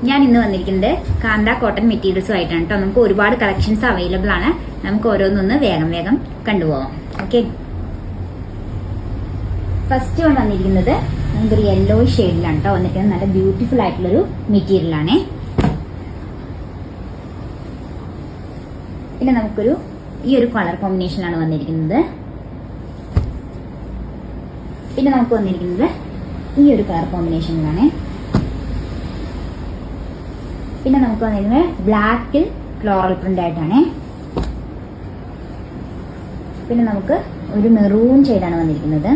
ഞാൻ ഇന്ന് വന്നിരിക്കുന്നത് കാന്ത കോട്ടൺ മെറ്റീരിയൽസുമായിട്ടാണ് കേട്ടോ. നമുക്ക് ഒരുപാട് കളക്ഷൻസ് അവൈലബിൾ ആണ്. നമുക്ക് ഓരോന്നൊന്ന് വേഗം കണ്ടുപോകാം. ഓക്കെ, ഫസ്റ്റ് വൺ വന്നിരിക്കുന്നത് നമുക്കൊരു യെല്ലോ ഷെയ്ഡിലാണ് കേട്ടോ വന്നിരിക്കുന്നത്. നല്ല ബ്യൂട്ടിഫുൾ ആയിട്ടുള്ളൊരു മെറ്റീരിയലാണ്. പിന്നെ നമുക്കൊരു ഈ ഒരു കളർ കോമ്പിനേഷനാണ് വന്നിരിക്കുന്നത്. പിന്നെ നമുക്ക് വന്നിരിക്കുന്നത് ഈ ഒരു കളർ കോമ്പിനേഷനിലാണ്. പിന്നെ നമുക്ക് വന്നിരിക്കുന്നത് ബ്ലാക്കിൽ ഫ്ലോറൽ പ്രിന്റ് ആയിട്ടാണ്. പിന്നെ നമുക്ക് ഒരു മെറൂൺ ഷെയ്ഡാണ് വന്നിരിക്കുന്നത്.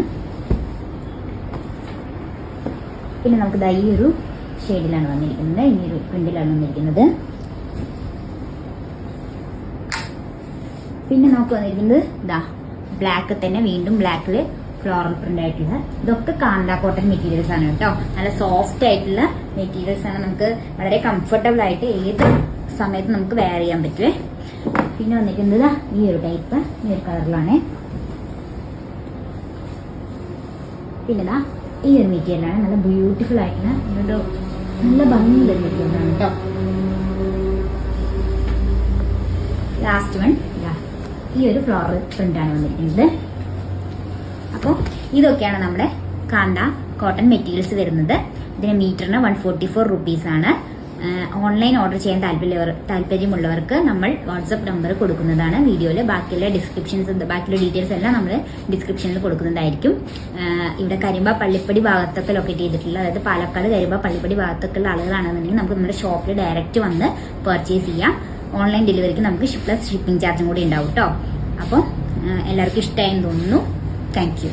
പിന്നെ നമുക്ക് ഈ ഒരു ഷെയ്ഡിലാണ് വന്നിരിക്കുന്നത്, ഈ ഒരു പ്രിന്റിലാണ് വന്നിരിക്കുന്നത്. പിന്നെ നമുക്ക് വന്നിരിക്കുന്നത് ബ്ലാക്ക് തന്നെ, വീണ്ടും ബ്ലാക്കിൽ ഫ്ലോറൽ പ്രിന്റ് ആയിട്ടുള്ള, ഇതൊക്കെ കാന്ത കോട്ടൺ മെറ്റീരിയൽസ് ആണ് കേട്ടോ. നല്ല സോഫ്റ്റ് ആയിട്ടുള്ള മെറ്റീരിയൽസ് ആണ്. നമുക്ക് വളരെ കംഫർട്ടബിൾ ആയിട്ട് ഏത് സമയത്ത് നമുക്ക് വെയർ ചെയ്യാൻ പറ്റുമേ. പിന്നെ വന്നിരിക്കുന്നത് ഈ ഒരു ടൈപ്പ്, ഈ ഒരു കളറിലാണ്. പിന്നെ ഈ ഒരു മെറ്റീരിയലാണ്. നല്ല ബ്യൂട്ടിഫുൾ ആയിട്ടുള്ള നല്ല ഭംഗിയുള്ള മെറ്റീരിയലാണ് കേട്ടോ. ലാസ്റ്റ് വൺ ഈ ഒരു ഫ്ലോറൽ പ്രിന്റ് ആണ് വന്നിരിക്കുന്നത്. അപ്പോൾ ഇതൊക്കെയാണ് നമ്മുടെ കാന്ത കോട്ടൺ മെറ്റീരിയൽസ് വരുന്നത്. ഇതിന് മീറ്ററിന് 144 റുപ്പീസാണ്. ഓൺലൈൻ ഓർഡർ ചെയ്യാൻ താല്പര്യമുള്ളവർക്ക് നമ്മൾ വാട്സപ്പ് നമ്പർ കൊടുക്കുന്നതാണ്. വീഡിയോയിൽ ബാക്കിയുള്ള ബാക്കിയുള്ള ഡീറ്റെയിൽസ് എല്ലാം നമ്മൾ ഡിസ്ക്രിപ്ഷനിൽ കൊടുക്കുന്നതായിരിക്കും. ഇവിടെ കരിമ്പ പള്ളിപ്പടി ഭാഗത്തൊക്കെ ലൊക്കേറ്റ് ചെയ്തിട്ടുള്ള, അതായത് പാലക്കാട് കരിമ്പ പള്ളിപ്പടി ഭാഗത്തൊക്കെയുള്ള ആളുകളാണെന്നുണ്ടെങ്കിൽ നമുക്ക് നമ്മുടെ ഷോപ്പിൽ ഡയറക്റ്റ് വന്ന് പർച്ചേസ് ചെയ്യാം. ഓൺലൈൻ ഡെലിവറിക്ക് നമുക്ക് പ്ലസ് ഷിപ്പിംഗ് ചാർജും കൂടി ഉണ്ടാവും കേട്ടോ. അപ്പോൾ എല്ലാവർക്കും ഇഷ്ടമായെന്ന് തോന്നുന്നു. Thank you.